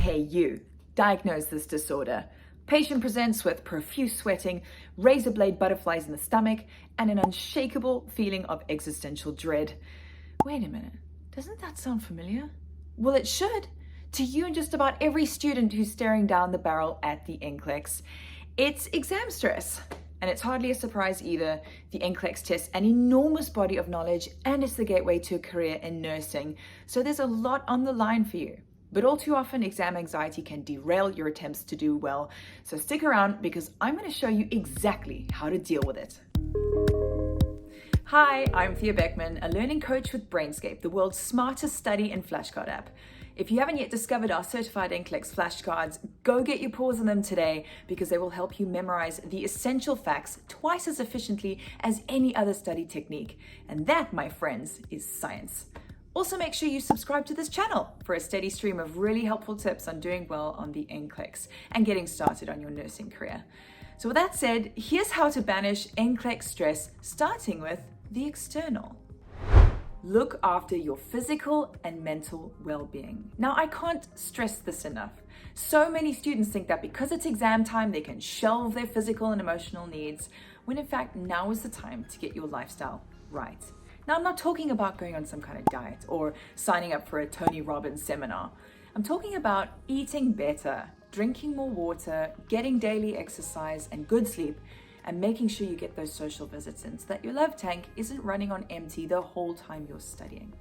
Hey you, diagnose this disorder. Patient presents with profuse sweating, razor blade butterflies in the stomach, and an unshakable feeling of existential dread. Wait a minute, doesn't that sound familiar? Well, it should, to you and just about every student who's staring down the barrel at the NCLEX. It's exam stress. And it's hardly a surprise either. The NCLEX tests an enormous body of knowledge, and it's the gateway to a career in nursing. So there's a lot on the line for you. But all too often, exam anxiety can derail your attempts to do well. So stick around because I'm going to show you exactly how to deal with it. Hi, I'm Thea Beckman, a learning coach with Brainscape, the world's smartest study and flashcard app. If you haven't yet discovered our certified NCLEX flashcards, go get your paws on them today because they will help you memorize the essential facts twice as efficiently as any other study technique. And that, my friends, is science. Also, make sure you subscribe to this channel for a steady stream of really helpful tips on doing well on the NCLEX and getting started on your nursing career. So with that said, here's how to banish NCLEX stress, starting with the external. Look after your physical and mental well-being. Now, I can't stress this enough. So many students think that because it's exam time, they can shelve their physical and emotional needs, when in fact, now is the time to get your lifestyle right. Now, I'm not talking about going on some kind of diet or signing up for a Tony Robbins seminar. I'm talking about eating better, drinking more water, getting daily exercise and good sleep, and making sure you get those social visits in so that your love tank isn't running on empty the whole time you're studying.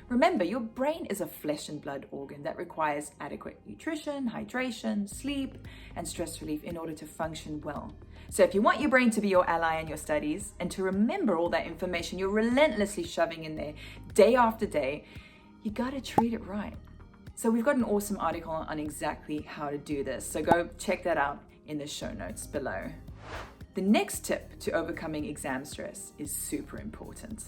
Remember, your brain is a flesh and blood organ that requires adequate nutrition, hydration, sleep, and stress relief in order to function well. So if you want your brain to be your ally in your studies and to remember all that information you're relentlessly shoving in there day after day, you gotta treat it right. So we've got an awesome article on exactly how to do this. So go check that out in the show notes below. The next tip to overcoming exam stress is super important.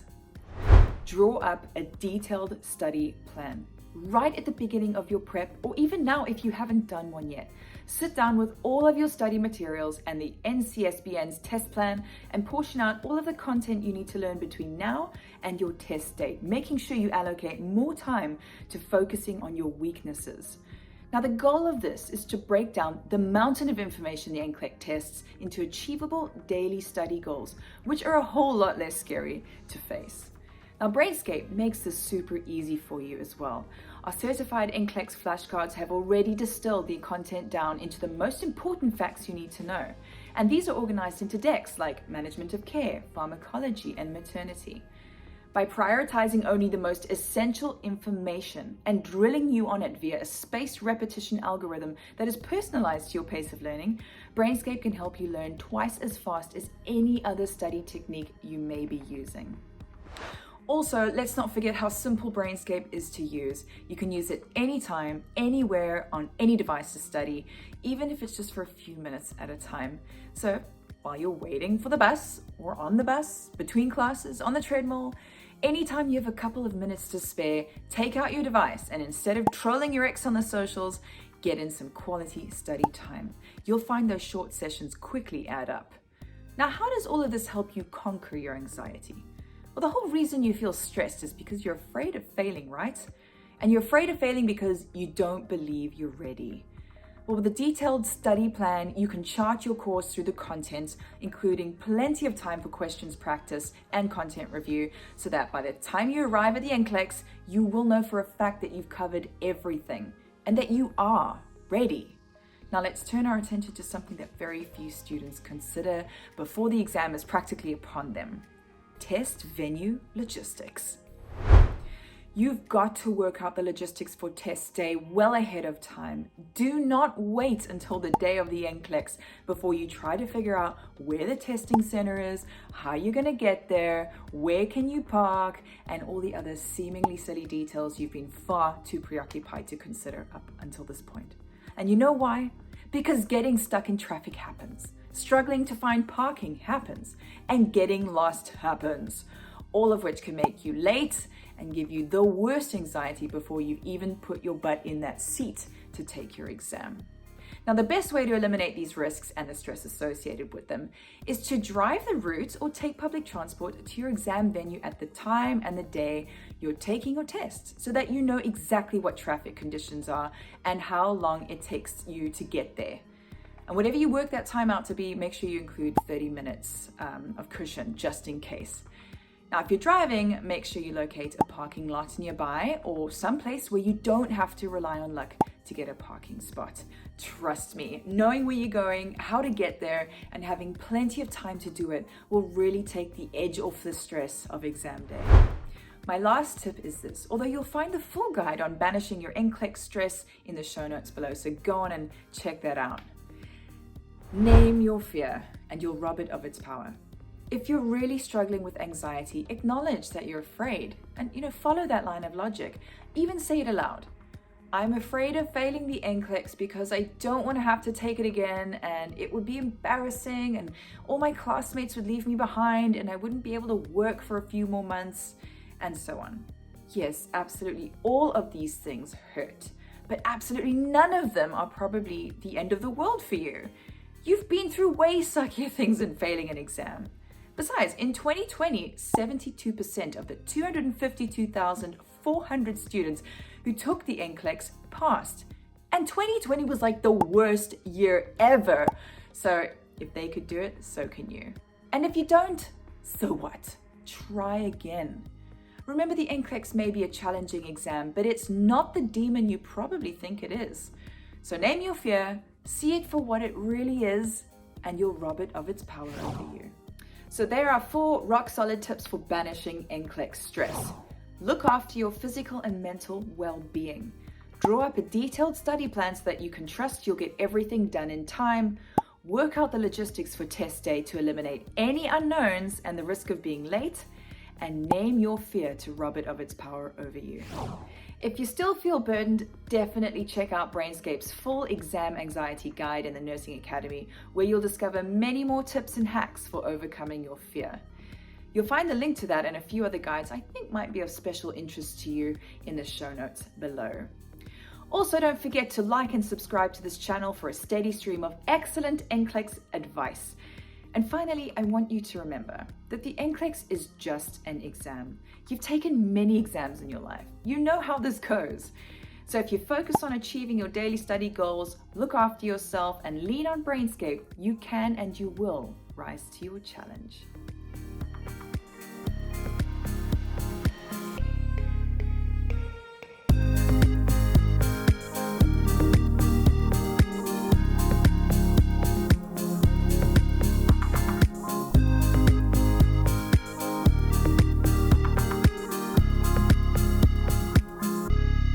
Draw up a detailed study plan right at the beginning of your prep, or even now if you haven't done one yet. Sit down with all of your study materials and the NCSBN's test plan and portion out all of the content you need to learn between now and your test date, making sure you allocate more time to focusing on your weaknesses. Now, the goal of this is to break down the mountain of information the NCLEX tests into achievable daily study goals, which are a whole lot less scary to face. Now, Brainscape makes this super easy for you as well. Our certified NCLEX flashcards have already distilled the content down into the most important facts you need to know. And these are organized into decks like management of care, pharmacology, and maternity. By prioritizing only the most essential information and drilling you on it via a spaced repetition algorithm that is personalized to your pace of learning, Brainscape can help you learn twice as fast as any other study technique you may be using. Also, let's not forget how simple Brainscape is to use. You can use it anytime, anywhere, on any device to study, even if it's just for a few minutes at a time. So while you're waiting for the bus, or on the bus, between classes, on the treadmill, anytime you have a couple of minutes to spare, take out your device and instead of trolling your ex on the socials, get in some quality study time. You'll find those short sessions quickly add up. Now, how does all of this help you conquer your anxiety? Well, the whole reason you feel stressed is because you're afraid of failing, right? And you're afraid of failing because you don't believe you're ready. Well, with a detailed study plan, you can chart your course through the content, including plenty of time for questions practice and content review, so that by the time you arrive at the NCLEX, you will know for a fact that you've covered everything and that you are ready. Now let's turn our attention to something that very few students consider before the exam is practically upon them. Test venue logistics. You've got to work out the logistics for test day well ahead of time. Do not wait until the day of the NCLEX before you try to figure out where the testing center is, how you're going to get there, where can you park, and all the other seemingly silly details you've been far too preoccupied to consider up until this point. And you know why? Because getting stuck in traffic happens. Struggling to find parking happens, and getting lost happens, all of which can make you late and give you the worst anxiety before you've even put your butt in that seat to take your exam. Now, the best way to eliminate these risks and the stress associated with them is to drive the route or take public transport to your exam venue at the time and the day you're taking your tests so that you know exactly what traffic conditions are and how long it takes you to get there. And whatever you work that time out to be, make sure you include 30 minutes of cushion just in case. Now, if you're driving, make sure you locate a parking lot nearby or someplace where you don't have to rely on luck to get a parking spot. Trust me, knowing where you're going, how to get there, and having plenty of time to do it will really take the edge off the stress of exam day. My last tip is this, although you'll find the full guide on banishing your NCLEX stress in the show notes below, so go on and check that out. Name your fear and you'll rob it of its power. If you're really struggling with anxiety, acknowledge that you're afraid and follow that line of logic. Even say it aloud. I'm afraid of failing the NCLEX because I don't want to have to take it again, and it would be embarrassing and all my classmates would leave me behind and I wouldn't be able to work for a few more months, and so on. Yes, absolutely all of these things hurt, but absolutely none of them are probably the end of the world for you. You've been through way suckier things than failing an exam. Besides, in 2020, 72% of the 252,400 students who took the NCLEX passed. And 2020 was like the worst year ever. So if they could do it, so can you. And if you don't, so what? Try again. Remember, the NCLEX may be a challenging exam, but it's not the demon you probably think it is. So name your fear, see it for what it really is, and you'll rob it of its power over you. So there are 4 rock-solid tips for banishing NCLEX stress. Look after your physical and mental well-being. Draw up a detailed study plan so that you can trust you'll get everything done in time. Work out the logistics for test day to eliminate any unknowns and the risk of being late. And name your fear to rob it of its power over you. If you still feel burdened, definitely check out Brainscape's full exam anxiety guide in the Nursing Academy, where you'll discover many more tips and hacks for overcoming your fear. You'll find the link to that and a few other guides I think might be of special interest to you in the show notes below. Also, don't forget to like and subscribe to this channel for a steady stream of excellent NCLEX advice. And finally, I want you to remember that the NCLEX is just an exam. You've taken many exams in your life. You know how this goes. So if you focus on achieving your daily study goals, look after yourself, and lean on Brainscape, you can and you will rise to your challenge.